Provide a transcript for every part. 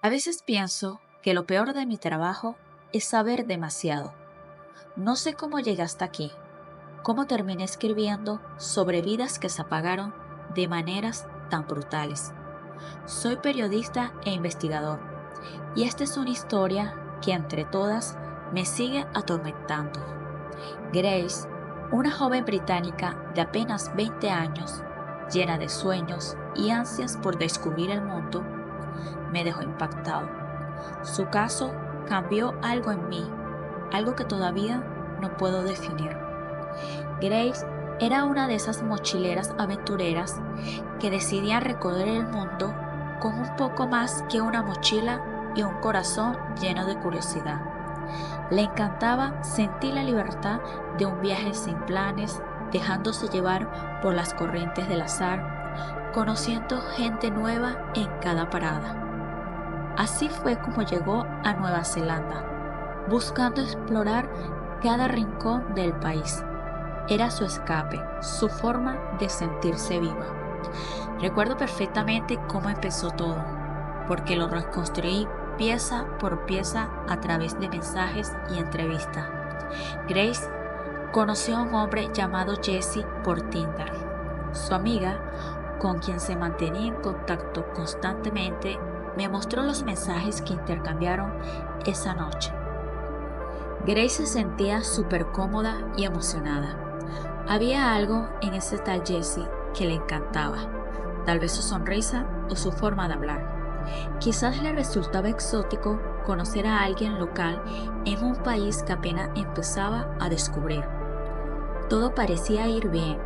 A veces pienso que lo peor de mi trabajo es saber demasiado. No sé cómo llegué hasta aquí, cómo terminé escribiendo sobre vidas que se apagaron de maneras tan brutales. Soy periodista e investigador, y esta es una historia que entre todas me sigue atormentando. Grace, una joven británica de apenas 20 años, llena de sueños y ansias por descubrir el mundo, me dejó impactado. Su caso cambió algo en mí, algo que todavía no puedo definir. Grace era una de esas mochileras aventureras que decidían recorrer el mundo con un poco más que una mochila y un corazón lleno de curiosidad. Le encantaba sentir la libertad de un viaje sin planes, dejándose llevar por las corrientes del azar, conociendo gente nueva en cada parada. Así fue como llegó a Nueva Zelanda, buscando explorar cada rincón del país. Era su escape, su forma de sentirse viva. Recuerdo perfectamente cómo empezó todo, porque lo reconstruí pieza por pieza a través de mensajes y entrevistas. Grace conoció a un hombre llamado Jesse por Tinder. Su amiga, con quien se mantenía en contacto constantemente, me mostró los mensajes que intercambiaron esa noche. Grace se sentía súper cómoda y emocionada. Había algo en ese tal Jesse que le encantaba, tal vez su sonrisa o su forma de hablar. Quizás le resultaba exótico conocer a alguien local en un país que apenas empezaba a descubrir. Todo parecía ir bien.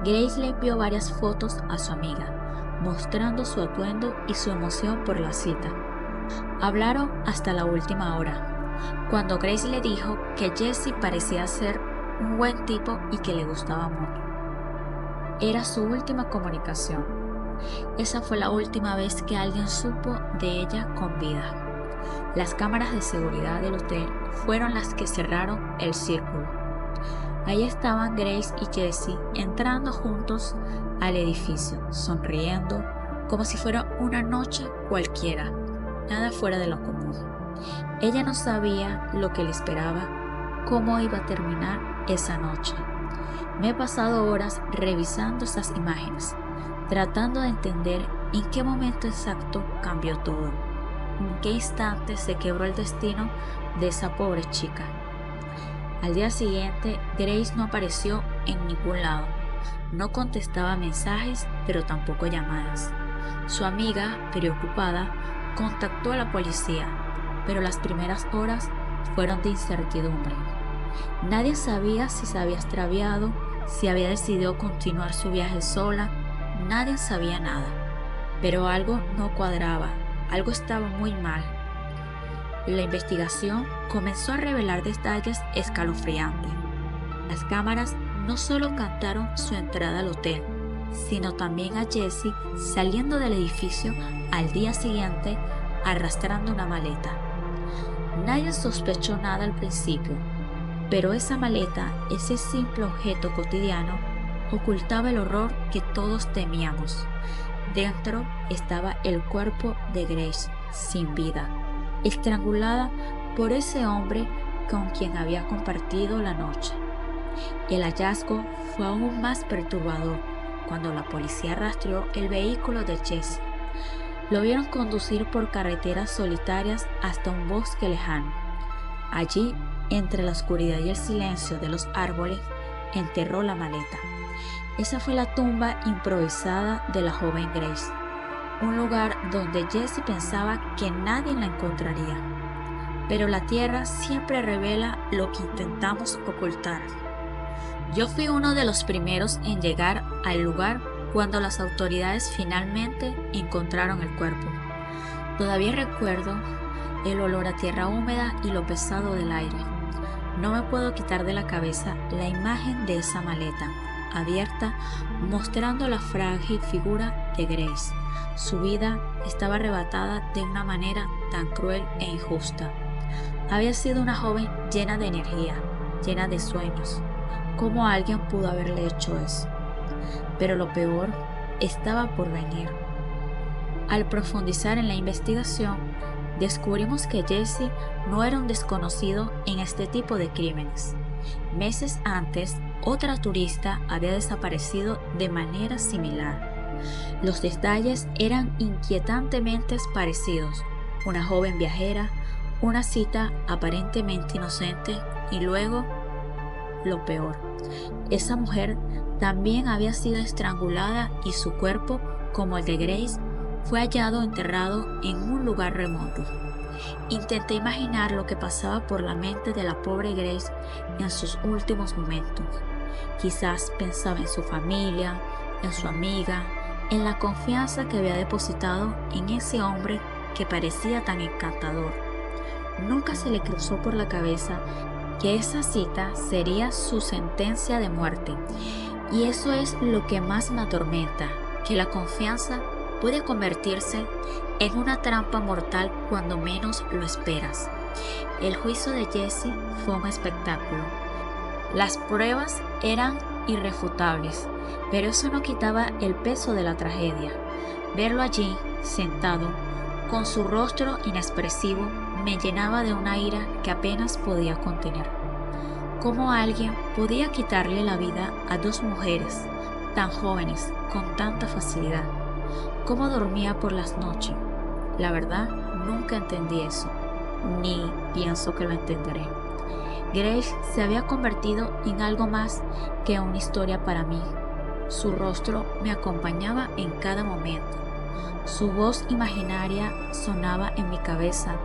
Grace le envió varias fotos a su amiga, mostrando su atuendo y su emoción por la cita. Hablaron hasta la última hora, cuando Grace le dijo que Jesse parecía ser un buen tipo y que le gustaba mucho. Era su última comunicación. Esa fue la última vez que alguien supo de ella con vida. Las cámaras de seguridad del hotel fueron las que cerraron el círculo. Ahí estaban Grace y Jesse entrando juntos al edificio, sonriendo, como si fuera una noche cualquiera, nada fuera de lo común. Ella no sabía lo que le esperaba, cómo iba a terminar esa noche. Me he pasado horas revisando esas imágenes, tratando de entender en qué momento exacto cambió todo, en qué instante se quebró el destino de esa pobre chica. Al día siguiente, Grace no apareció en ningún lado. No contestaba mensajes, pero tampoco llamadas. Su amiga, preocupada, contactó a la policía, pero las primeras horas fueron de incertidumbre. Nadie sabía si se había extraviado, si había decidido continuar su viaje sola. Nadie sabía nada, pero algo no cuadraba, algo estaba muy mal. La investigación comenzó a revelar detalles escalofriantes. Las cámaras no solo captaron su entrada al hotel, sino también a Jesse saliendo del edificio al día siguiente arrastrando una maleta. Nadie sospechó nada al principio, pero esa maleta, ese simple objeto cotidiano, ocultaba el horror que todos temíamos. Dentro estaba el cuerpo de Grace, sin vida, estrangulada por ese hombre con quien había compartido la noche. El hallazgo fue aún más perturbador cuando la policía rastreó el vehículo de Jesse. Lo vieron conducir por carreteras solitarias hasta un bosque lejano. Allí, entre la oscuridad y el silencio de los árboles, enterró la maleta. Esa fue la tumba improvisada de la joven Grace, un lugar donde Jesse pensaba que nadie la encontraría. Pero la tierra siempre revela lo que intentamos ocultar. Yo fui uno de los primeros en llegar al lugar cuando las autoridades finalmente encontraron el cuerpo. Todavía recuerdo el olor a tierra húmeda y lo pesado del aire. No me puedo quitar de la cabeza la imagen de esa maleta abierta, mostrando la frágil figura de Grace. Su vida estaba arrebatada de una manera tan cruel e injusta. Había sido una joven llena de energía, llena de sueños. ¿Cómo alguien pudo haberle hecho eso? Pero lo peor estaba por venir. Al profundizar en la investigación, descubrimos que Jesse no era un desconocido en este tipo de crímenes. Meses antes, otra turista había desaparecido de manera similar. Los detalles eran inquietantemente parecidos: una joven viajera, una cita aparentemente inocente y luego, lo peor, esa mujer también había sido estrangulada y su cuerpo, como el de Grace, fue hallado enterrado en un lugar remoto. Intenté imaginar lo que pasaba por la mente de la pobre Grace en sus últimos momentos. Quizás pensaba en su familia, en su amiga, en la confianza que había depositado en ese hombre que parecía tan encantador. Nunca se le cruzó por la cabeza que esa cita sería su sentencia de muerte. Y eso es lo que más me atormenta, que la confianza puede convertirse en una trampa mortal cuando menos lo esperas. El juicio de Jesse fue un espectáculo. Las pruebas eran irrefutables, pero eso no quitaba el peso de la tragedia. Verlo allí, sentado, con su rostro inexpresivo, me llenaba de una ira que apenas podía contener. ¿Cómo alguien podía quitarle la vida a dos mujeres tan jóvenes con tanta facilidad? ¿Cómo dormía por las noches? La verdad, nunca entendí eso, ni pienso que lo entenderé. Grace se había convertido en algo más que una historia para mí. Su rostro me acompañaba en cada momento. Su voz imaginaria sonaba en mi cabeza,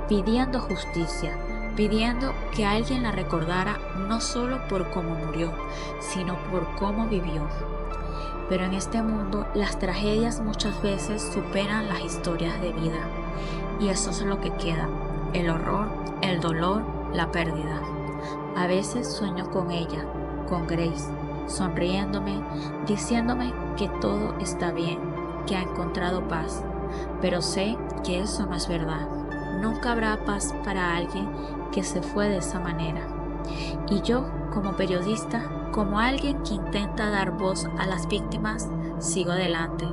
pidiendo justicia, pidiendo que alguien la recordara no solo por cómo murió, sino por cómo vivió. Pero en este mundo las tragedias muchas veces superan las historias de vida, y eso es lo que queda: el horror, el dolor, la pérdida. A veces sueño con ella, con Grace, sonriéndome, diciéndome que todo está bien, que ha encontrado paz, pero sé que eso no es verdad. Nunca habrá paz para alguien que se fue de esa manera. Y yo, como periodista, como alguien que intenta dar voz a las víctimas, sigo adelante.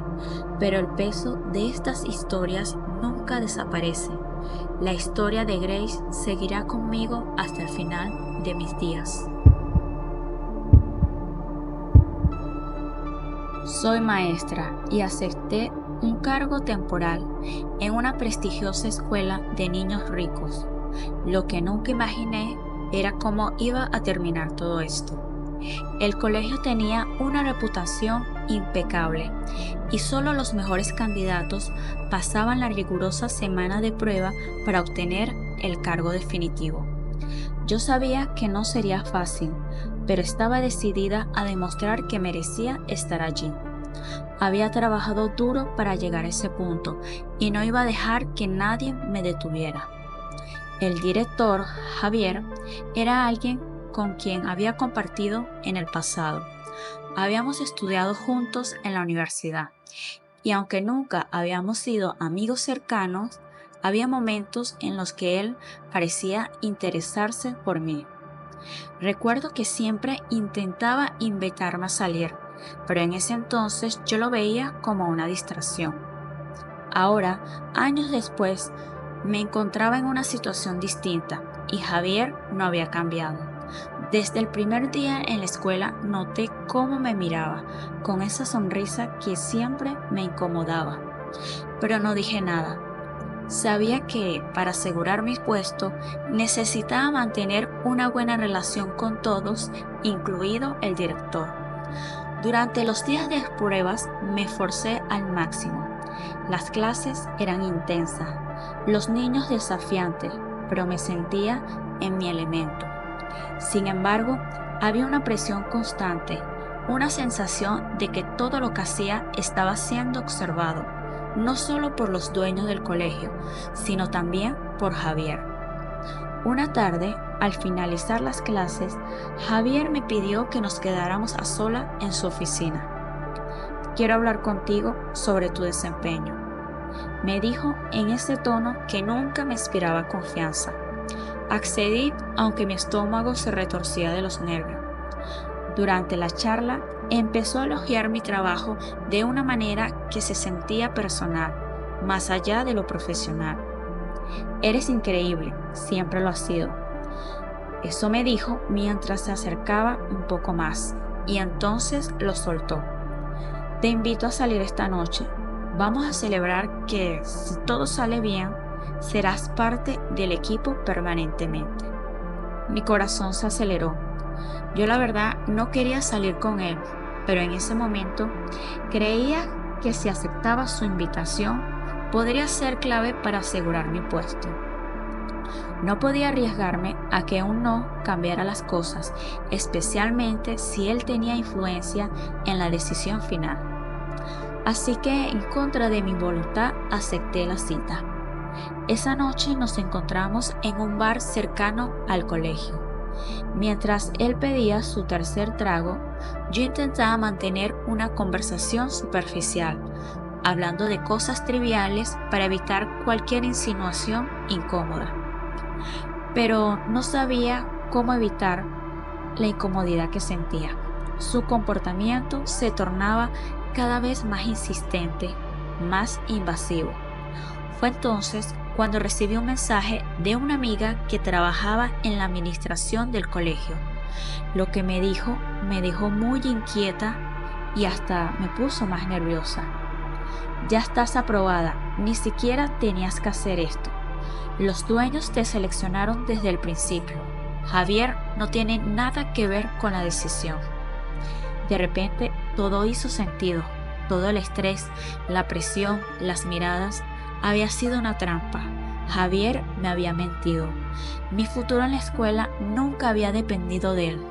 Pero el peso de estas historias nunca desaparece. La historia de Grace seguirá conmigo hasta el final de mis días. Soy maestra y acepté un cargo temporal en una prestigiosa escuela de niños ricos. Lo que nunca imaginé era cómo iba a terminar todo esto. El colegio tenía una reputación impecable y solo los mejores candidatos pasaban la rigurosa semana de prueba para obtener el cargo definitivo. Yo sabía que no sería fácil, pero estaba decidida a demostrar que merecía estar allí. Había trabajado duro para llegar a ese punto y no iba a dejar que nadie me detuviera. El director, Javier, era alguien con quien había compartido en el pasado. Habíamos estudiado juntos en la universidad y aunque nunca habíamos sido amigos cercanos, había momentos en los que él parecía interesarse por mí. Recuerdo que siempre intentaba invitarme a salir, pero en ese entonces yo lo veía como una distracción. Ahora, años después, me encontraba en una situación distinta y Javier no había cambiado. Desde el primer día en la escuela noté cómo me miraba, con esa sonrisa que siempre me incomodaba. Pero no dije nada. Sabía que, para asegurar mi puesto, necesitaba mantener una buena relación con todos, incluido el director. Durante los días de pruebas me esforcé al máximo. Las clases eran intensas, los niños desafiantes, pero me sentía en mi elemento. Sin embargo, había una presión constante, una sensación de que todo lo que hacía estaba siendo observado, no solo por los dueños del colegio, sino también por Javier. Una tarde, al finalizar las clases, Javier me pidió que nos quedáramos a solas en su oficina. Quiero hablar contigo sobre tu desempeño, me dijo en ese tono que nunca me inspiraba confianza. Accedí aunque mi estómago se retorcía de los nervios. Durante la charla empezó a elogiar mi trabajo de una manera que se sentía personal, más allá de lo profesional. Eres increíble, siempre lo has sido. Eso me dijo mientras se acercaba un poco más, y entonces lo soltó. Te invito a salir esta noche. Vamos a celebrar que, si todo sale bien, serás parte del equipo permanentemente. Mi corazón se aceleró. Yo la verdad no quería salir con él, pero en ese momento creía que si aceptaba su invitación, podría ser clave para asegurar mi puesto. No podía arriesgarme a que un no cambiara las cosas, especialmente si él tenía influencia en la decisión final. Así que, en contra de mi voluntad, acepté la cita. Esa noche nos encontramos en un bar cercano al colegio. Mientras él pedía su tercer trago, yo intentaba mantener una conversación superficial, hablando de cosas triviales para evitar cualquier insinuación incómoda. Pero no sabía cómo evitar la incomodidad que sentía. Su comportamiento se tornaba cada vez más insistente, más invasivo. Fue entonces cuando recibí un mensaje de una amiga que trabajaba en la administración del colegio. Lo que me dijo me dejó muy inquieta y hasta me puso más nerviosa. Ya estás aprobada, ni siquiera tenías que hacer esto. Los dueños te seleccionaron desde el principio. Javier no tiene nada que ver con la decisión. De repente todo hizo sentido. Todo el estrés, la presión, las miradas, había sido una trampa. Javier me había mentido. Mi futuro en la escuela nunca había dependido de él.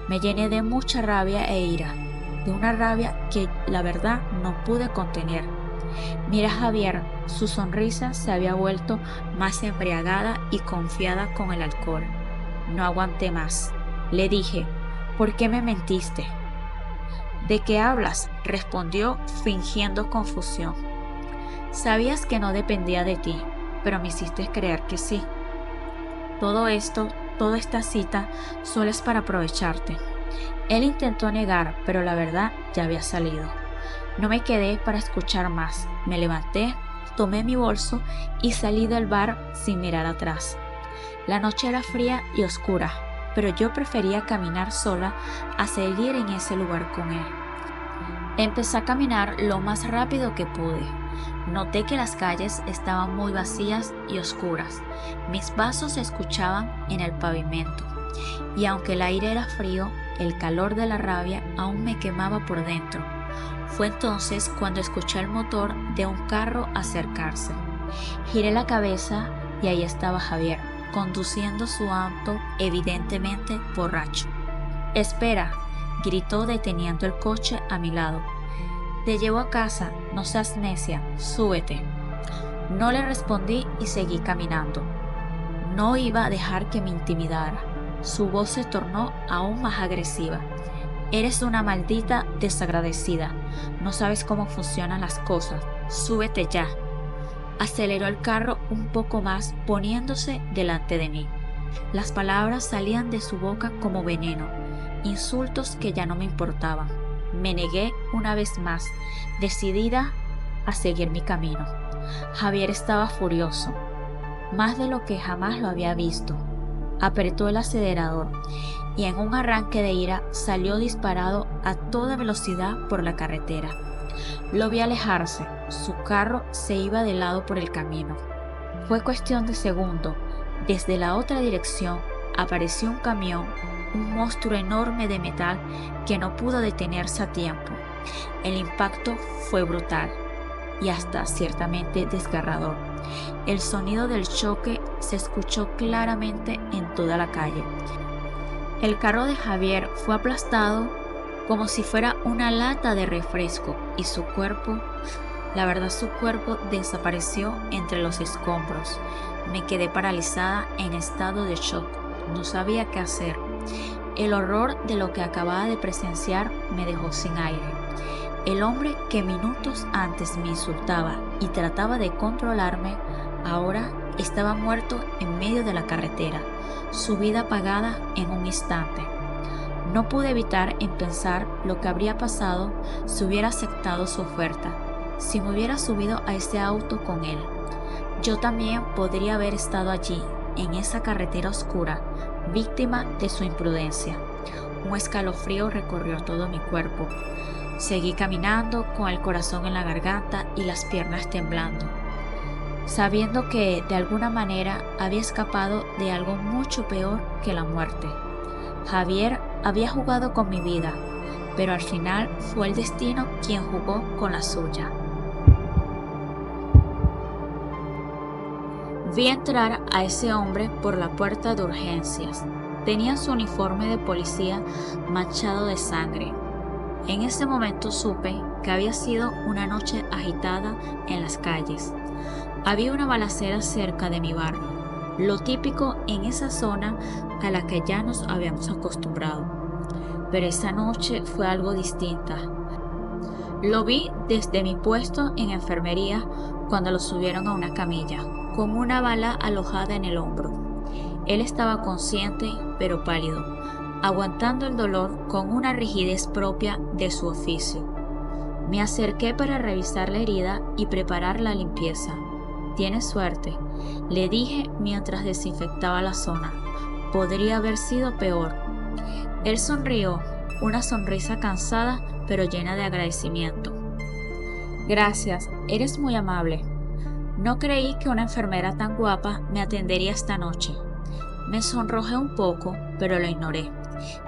Me llené de mucha rabia e ira, de una rabia que la verdad no pude contener. Mira a Javier, su sonrisa se había vuelto más embriagada y confiada con el alcohol. No aguanté más. Le dije, ¿por qué me mentiste? ¿De qué hablas?, respondió fingiendo confusión. Sabías que no dependía de ti, pero me hiciste creer que sí. Todo esto, toda esta cita, solo es para aprovecharte. Él intentó negar, pero la verdad ya había salido. No me quedé para escuchar más. Me levanté, tomé mi bolso y salí del bar sin mirar atrás. La noche era fría y oscura, pero yo prefería caminar sola a seguir en ese lugar con él. Empecé a caminar lo más rápido que pude. Noté que las calles estaban muy vacías y oscuras. Mis pasos se escuchaban en el pavimento. Y aunque el aire era frío, el calor de la rabia aún me quemaba por dentro. Fue entonces cuando escuché el motor de un carro acercarse. Giré la cabeza y ahí estaba Javier, conduciendo su auto, evidentemente borracho. «Espera», gritó deteniendo el coche a mi lado. «Te llevo a casa, no seas necia, súbete». No le respondí y seguí caminando. No iba a dejar que me intimidara. Su voz se tornó aún más agresiva. «Eres una maldita desagradecida. No sabes cómo funcionan las cosas. Súbete ya». Aceleró el carro un poco más, poniéndose delante de mí. Las palabras salían de su boca como veneno, insultos que ya no me importaban. Me negué una vez más, decidida a seguir mi camino. Javier estaba furioso, más de lo que jamás lo había visto. Apretó el acelerador y en un arranque de ira salió disparado a toda velocidad por la carretera. Lo vi alejarse, su carro se iba de lado por el camino. Fue cuestión de segundo. Desde la otra dirección apareció un camión, un monstruo enorme de metal que no pudo detenerse a tiempo. El impacto fue brutal y hasta ciertamente desgarrador. El sonido del choque se escuchó claramente en toda la calle. El carro de Javier fue aplastado como si fuera una lata de refresco y su cuerpo desapareció entre los escombros. Me quedé paralizada en estado de shock. No sabía qué hacer. El horror de lo que acababa de presenciar me dejó sin aire. El hombre que minutos antes me insultaba y trataba de controlarme, ahora estaba muerto en medio de la carretera, su vida apagada en un instante. No pude evitar en pensar lo que habría pasado si hubiera aceptado su oferta, si me hubiera subido a ese auto con él. Yo también podría haber estado allí, en esa carretera oscura, víctima de su imprudencia. Un escalofrío recorrió todo mi cuerpo. Seguí caminando con el corazón en la garganta y las piernas temblando, sabiendo que de alguna manera había escapado de algo mucho peor que la muerte. Javier había jugado con mi vida, pero al final fue el destino quien jugó con la suya. Vi entrar a ese hombre por la puerta de urgencias. Tenía su uniforme de policía manchado de sangre. En ese momento supe que había sido una noche agitada en las calles. Había una balacera cerca de mi barrio, lo típico en esa zona a la que ya nos habíamos acostumbrado. Pero esa noche fue algo distinta. Lo vi desde mi puesto en enfermería cuando lo subieron a una camilla, con una bala alojada en el hombro. Él estaba consciente, pero pálido, aguantando el dolor con una rigidez propia de su oficio. Me acerqué para revisar la herida y preparar la limpieza. «Tienes suerte», le dije mientras desinfectaba la zona. «Podría haber sido peor». Él sonrió, una sonrisa cansada pero llena de agradecimiento. «Gracias, eres muy amable. No creí que una enfermera tan guapa me atendería esta noche». Me sonrojé un poco, pero lo ignoré.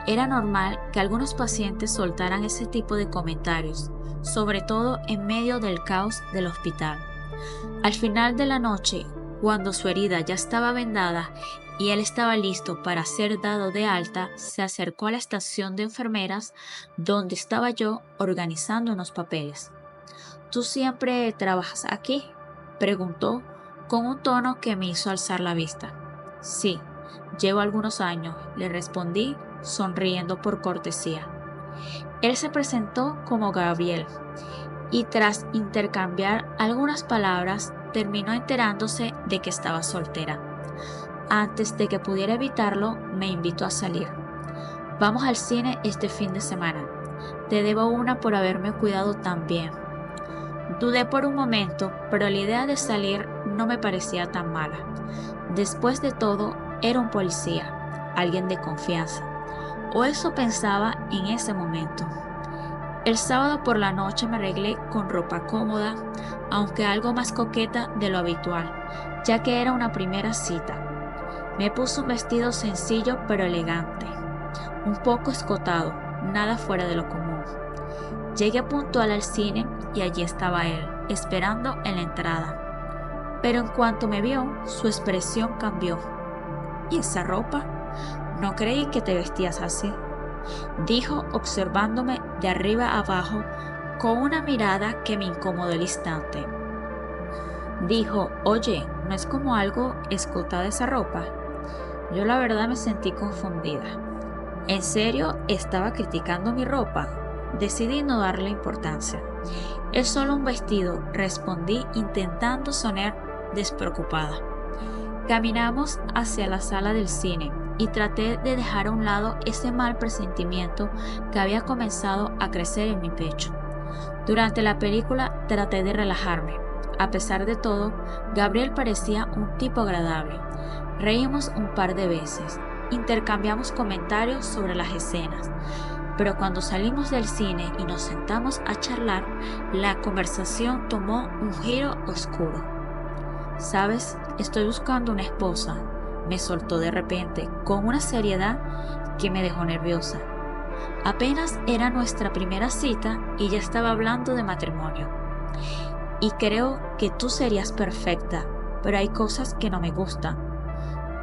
Era normal que algunos pacientes soltaran ese tipo de comentarios, sobre todo en medio del caos del hospital. Al final de la noche, cuando su herida ya estaba vendada y él estaba listo para ser dado de alta, se acercó a la estación de enfermeras donde estaba yo organizando unos papeles. «¿Tú siempre trabajas aquí?», preguntó con un tono que me hizo alzar la vista. «Sí, llevo algunos años», le respondí, sonriendo por cortesía. Él se presentó como Gabriel y tras intercambiar algunas palabras terminó enterándose de que estaba soltera. Antes de que pudiera evitarlo, me invitó a salir. «Vamos al cine este fin de semana. Te debo una por haberme cuidado tan bien». Dudé por un momento, pero la idea de salir no me parecía tan mala. Después de todo, era un policía, alguien de confianza, o eso pensaba en ese momento. El sábado por la noche me arreglé con ropa cómoda, aunque algo más coqueta de lo habitual, ya que era una primera cita. Me puse un vestido sencillo pero elegante, un poco escotado, nada fuera de lo común. Llegué puntual al cine y allí estaba él, esperando en la entrada. Pero en cuanto me vio, su expresión cambió. «¿Y esa ropa? No creí que te vestías así», dijo observándome de arriba a abajo con una mirada que me incomodó al instante. Dijo: «Oye, ¿no es como algo escotada esa ropa?». Yo la verdad me sentí confundida. ¿En serio estaba criticando mi ropa? Decidí no darle importancia. «Es solo un vestido», respondí intentando sonar despreocupada. Caminamos hacia la sala del cine y traté de dejar a un lado ese mal presentimiento que había comenzado a crecer en mi pecho. Durante la película traté de relajarme. A pesar de todo, Gabriel parecía un tipo agradable. Reímos un par de veces, intercambiamos comentarios sobre las escenas, pero cuando salimos del cine y nos sentamos a charlar, la conversación tomó un giro oscuro. «¿Sabes? Estoy buscando una esposa», me soltó de repente, con una seriedad que me dejó nerviosa. Apenas era nuestra primera cita y ya estaba hablando de matrimonio. «Y creo que tú serías perfecta, pero hay cosas que no me gustan,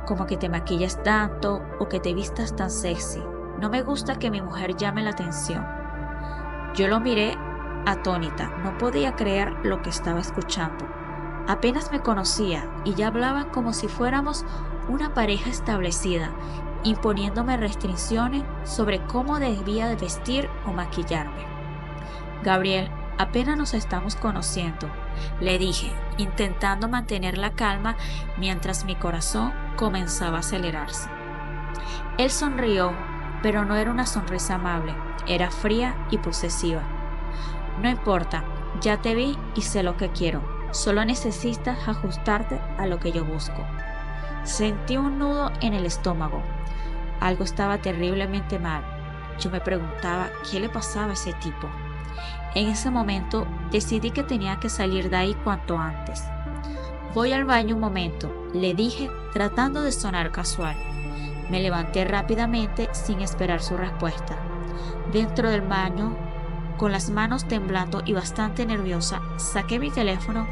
como que te maquilles tanto o que te vistas tan sexy. No me gusta que mi mujer llame la atención». Yo lo miré atónita, no podía creer lo que estaba escuchando. Apenas me conocía y ya hablaba como si fuéramos una pareja establecida, imponiéndome restricciones sobre cómo debía de vestir o maquillarme. «Gabriel, apenas nos estamos conociendo», le dije, intentando mantener la calma mientras mi corazón comenzaba a acelerarse. Él sonrió, pero no era una sonrisa amable, era fría y posesiva. «No importa, ya te vi y sé lo que quiero. Solo necesitas ajustarte a lo que yo busco. Sentí un nudo en el estómago. Algo estaba terriblemente mal. Yo me preguntaba qué le pasaba a ese tipo. En ese momento decidí que tenía que salir de ahí cuanto antes. Voy al baño un momento, le dije tratando de sonar casual. Me levanté rápidamente sin esperar su respuesta. Dentro del baño, con las manos temblando y bastante nerviosa, saqué mi teléfono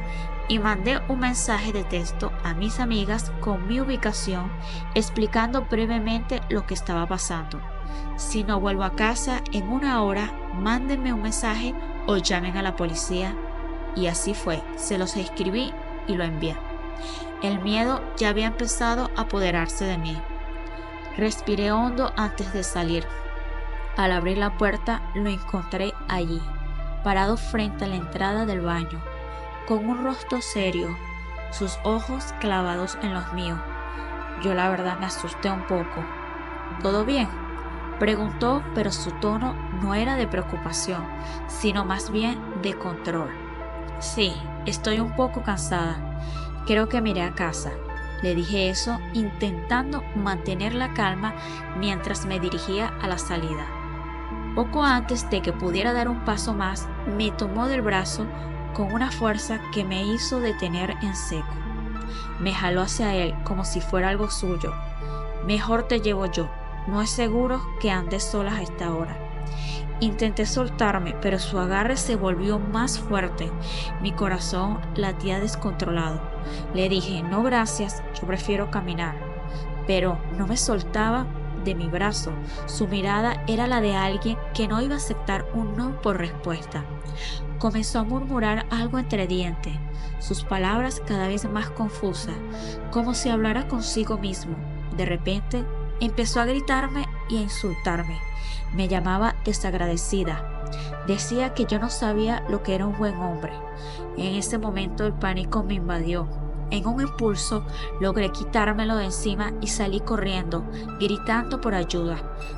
y mandé un mensaje de texto a mis amigas con mi ubicación explicando brevemente lo que estaba pasando. Si no vuelvo a casa en 1 hora, mándenme un mensaje o llamen a la policía. Y así fue, se los escribí y lo envié. El miedo ya había empezado a apoderarse de mí. Respiré hondo antes de salir. Al abrir la puerta lo encontré allí, parado frente a la entrada del baño, con un rostro serio, sus ojos clavados en los míos. Yo la verdad me asusté un poco. ¿Todo bien?, preguntó, pero su tono no era de preocupación, sino más bien de control. Sí, estoy un poco cansada. Creo que me iré a casa. Le dije eso intentando mantener la calma mientras me dirigía a la salida. Poco antes de que pudiera dar un paso más, me tomó del brazo con una fuerza que me hizo detener en seco. Me jaló hacia él como si fuera algo suyo. Mejor te llevo yo. No es seguro que andes solas a esta hora. Intenté soltarme, pero su agarre se volvió más fuerte. Mi corazón latía descontrolado. Le dije, no gracias, yo prefiero caminar. Pero no me soltaba de mi brazo. Su mirada era la de alguien que no iba a aceptar un no por respuesta. Comenzó a murmurar algo entre dientes, sus palabras cada vez más confusas, como si hablara consigo mismo. De repente, empezó a gritarme y a insultarme. Me llamaba desagradecida. Decía que yo no sabía lo que era un buen hombre. En ese momento el pánico me invadió. En un impulso logré quitármelo de encima y salí corriendo, gritando por ayuda.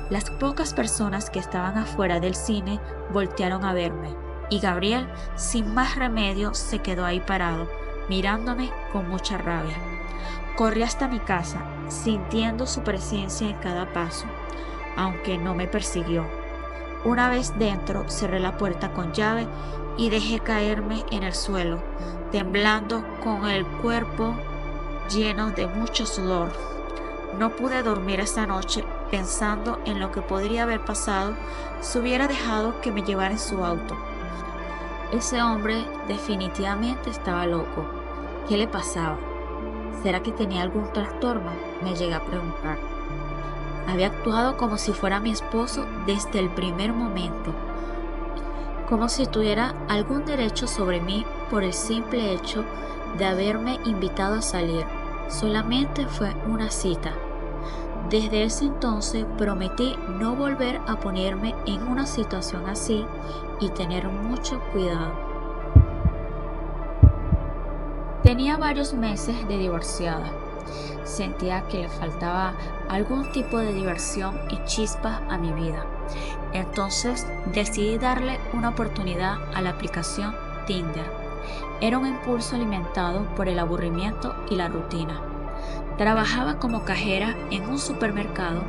Las pocas personas que estaban afuera del cine voltearon a verme, y Gabriel, sin más remedio, se quedó ahí parado, mirándome con mucha rabia. Corrí hasta mi casa, sintiendo su presencia en cada paso, aunque no me persiguió. Una vez dentro, cerré la puerta con llave y dejé caerme en el suelo, temblando con el cuerpo lleno de mucho sudor. No pude dormir esa noche pensando en lo que podría haber pasado si hubiera dejado que me llevara en su auto. Ese hombre definitivamente estaba loco. ¿Qué le pasaba? ¿Será que tenía algún trastorno?, me llegué a preguntar. Había actuado como si fuera mi esposo desde el primer momento, como si tuviera algún derecho sobre mí por el simple hecho de haberme invitado a salir. Solamente fue una cita. Desde ese entonces prometí no volver a ponerme en una situación así y tener mucho cuidado. Tenía varios meses de divorciada. Sentía que le faltaba algún tipo de diversión y chispa a mi vida. Entonces decidí darle una oportunidad a la aplicación Tinder. Era un impulso alimentado por el aburrimiento y la rutina. Trabajaba como cajera en un supermercado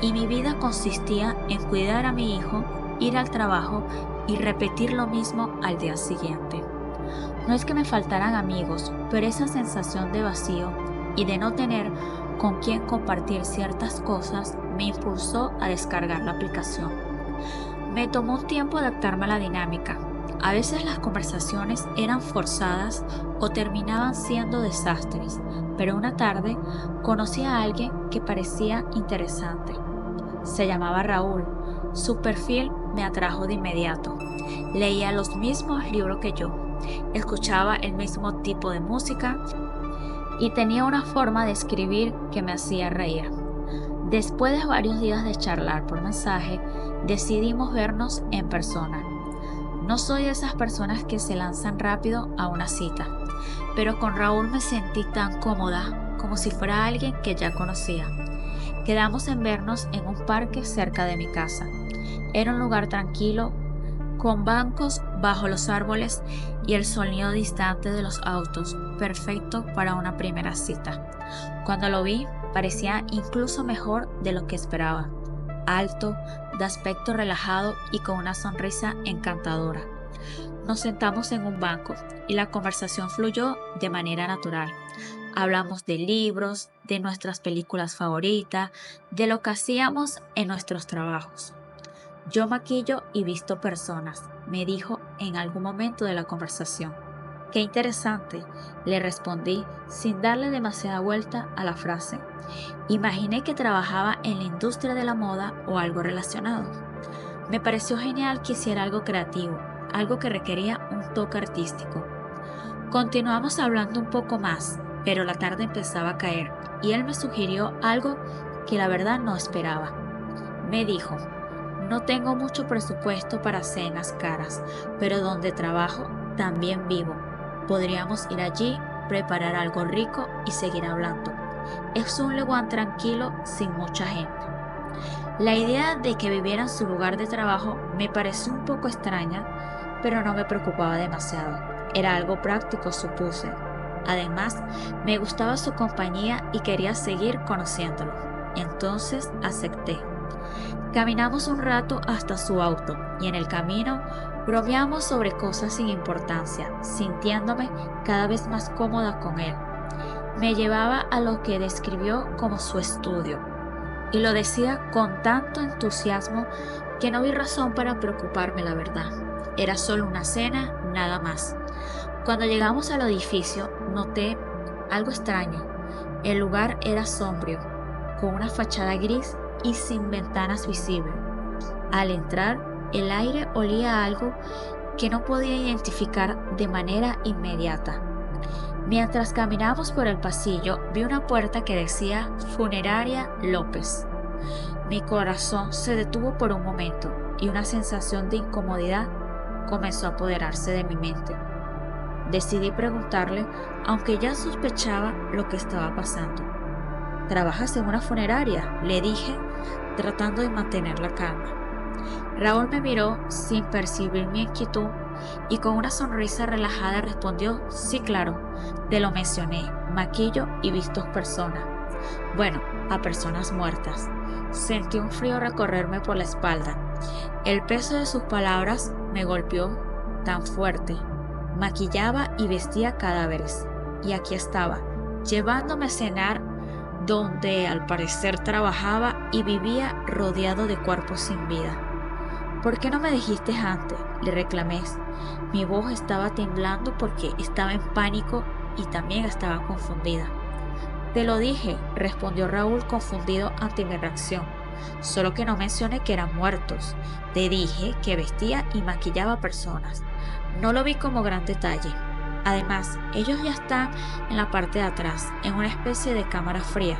y mi vida consistía en cuidar a mi hijo, ir al trabajo y repetir lo mismo al día siguiente. No es que me faltaran amigos, pero esa sensación de vacío y de no tener con quien compartir ciertas cosas me impulsó a descargar la aplicación. Me tomó un tiempo adaptarme a la dinámica. A veces las conversaciones eran forzadas o terminaban siendo desastres, pero una tarde conocí a alguien que parecía interesante. Se llamaba Raúl. Su perfil me atrajo de inmediato. Leía los mismos libros que yo, escuchaba el mismo tipo de música y tenía una forma de escribir que me hacía reír. Después de varios días de charlar por mensaje, decidimos vernos en persona. No soy de esas personas que se lanzan rápido a una cita, pero con Raúl me sentí tan cómoda, como si fuera alguien que ya conocía. Quedamos en vernos en un parque cerca de mi casa. Era un lugar tranquilo, con bancos bajo los árboles y el sonido distante de los autos, perfecto para una primera cita. Cuando lo vi, parecía incluso mejor de lo que esperaba. Alto, de aspecto relajado y con una sonrisa encantadora. Nos sentamos en un banco y la conversación fluyó de manera natural. Hablamos de libros, de nuestras películas favoritas, de lo que hacíamos en nuestros trabajos. Yo maquillo y visto personas, me dijo en algún momento de la conversación. Qué interesante, le respondí sin darle demasiada vuelta a la frase. Imaginé que trabajaba en la industria de la moda o algo relacionado. Me pareció genial que hiciera algo creativo, algo que requería un toque artístico. Continuamos hablando un poco más, pero la tarde empezaba a caer y él me sugirió algo que la verdad no esperaba. Me dijo: no tengo mucho presupuesto para cenas caras, pero donde trabajo también vivo. Podríamos ir allí, preparar algo rico y seguir hablando. Es un lugar tranquilo sin mucha gente. La idea de que viviera en su lugar de trabajo me pareció un poco extraña, pero no me preocupaba demasiado. Era algo práctico, supuse. Además, me gustaba su compañía y quería seguir conociéndolo. Entonces acepté. Caminamos un rato hasta su auto y en el camino bromeamos sobre cosas sin importancia, sintiéndome cada vez más cómoda con él. Me llevaba a lo que describió como su estudio y lo decía con tanto entusiasmo que no vi razón para preocuparme, la verdad. Era solo una cena, nada más. Cuando llegamos al edificio noté algo extraño. El lugar era sombrío, con una fachada gris y sin ventanas visibles. Al entrar, el aire olía a algo que no podía identificar de manera inmediata. Mientras caminamos por el pasillo, vi una puerta que decía Funeraria López. Mi corazón se detuvo por un momento y una sensación de incomodidad comenzó a apoderarse de mi mente. Decidí preguntarle, aunque ya sospechaba lo que estaba pasando. ¿Trabajas en una funeraria?, le dije, tratando de mantener la calma. Raúl me miró sin percibir mi inquietud y con una sonrisa relajada respondió: sí, claro, te lo mencioné, maquillo y visto personas. Bueno, a personas muertas. Sentí un frío recorrerme por la espalda. El peso de sus palabras me golpeó tan fuerte. Maquillaba y vestía cadáveres. Y aquí estaba, llevándome a cenar donde al parecer trabajaba y vivía rodeado de cuerpos sin vida. ¿Por qué no me dijiste antes?, le reclamé. Mi voz estaba temblando porque estaba en pánico y también estaba confundida. Te lo dije, respondió Raúl confundido ante mi reacción. Solo que no mencioné que eran muertos. Te dije que vestía y maquillaba personas. No lo vi como gran detalle. Además, ellos ya están en la parte de atrás, en una especie de cámara fría.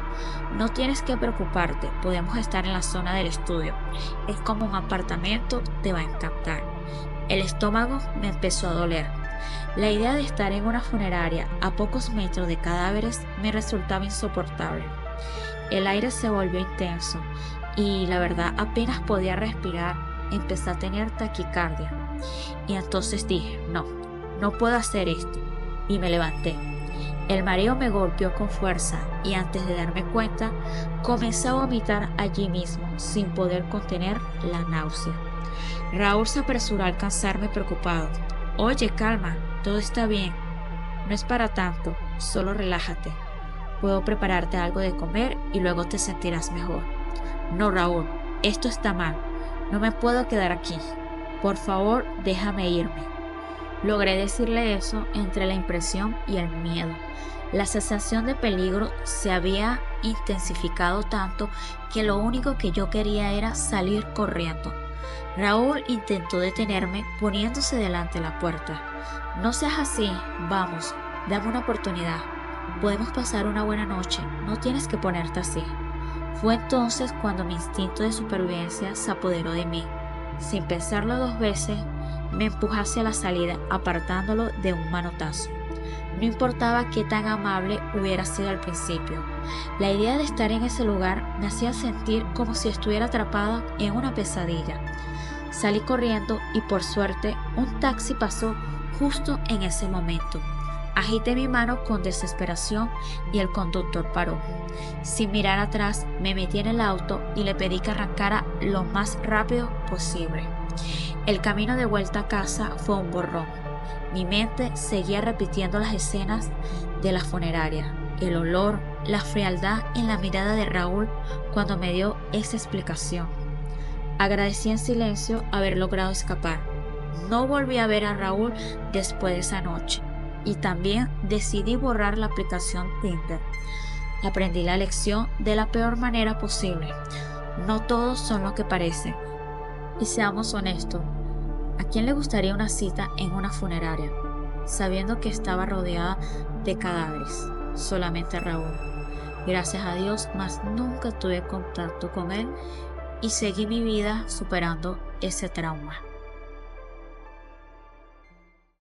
No tienes que preocuparte, podemos estar en la zona del estudio. Es como un apartamento, te va a encantar. El estómago me empezó a doler. La idea de estar en una funeraria a pocos metros de cadáveres me resultaba insoportable. El aire se volvió intenso y la verdad apenas podía respirar. Empecé a tener taquicardia. Y entonces dije, no puedo hacer esto, y me levanté. El mareo me golpeó con fuerza y antes de darme cuenta, comencé a vomitar allí mismo, sin poder contener la náusea. Raúl se apresuró a alcanzarme preocupado. Oye, calma, todo está bien. No es para tanto, solo relájate. Puedo prepararte algo de comer y luego te sentirás mejor. No, Raúl, esto está mal. No me puedo quedar aquí. Por favor, déjame irme. Logré decirle eso entre la impresión y el miedo. La sensación de peligro se había intensificado tanto que lo único que yo quería era salir corriendo. Raúl intentó detenerme poniéndose delante de la puerta. No seas así, vamos, dame una oportunidad. Podemos pasar una buena noche, no tienes que ponerte así. Fue entonces cuando mi instinto de supervivencia se apoderó de mí. Sin pensarlo dos veces, me empujé hacia la salida, apartándolo de un manotazo. No importaba qué tan amable hubiera sido al principio. La idea de estar en ese lugar me hacía sentir como si estuviera atrapada en una pesadilla. Salí corriendo y por suerte un taxi pasó justo en ese momento. Agité mi mano con desesperación y el conductor paró. Sin mirar atrás, me metí en el auto y le pedí que arrancara lo más rápido posible. El camino de vuelta a casa fue un borrón. Mi mente seguía repitiendo las escenas de la funeraria, el olor, la frialdad en la mirada de Raúl cuando me dio esa explicación. Agradecí en silencio haber logrado escapar. No volví a ver a Raúl después de esa noche y también decidí borrar la aplicación Tinder. Aprendí la lección de la peor manera posible. No todos son lo que parecen. Y seamos honestos, ¿a quién le gustaría una cita en una funeraria, sabiendo que estaba rodeada de cadáveres? Solamente Raúl. Gracias a Dios, más nunca tuve contacto con él y seguí mi vida superando ese trauma.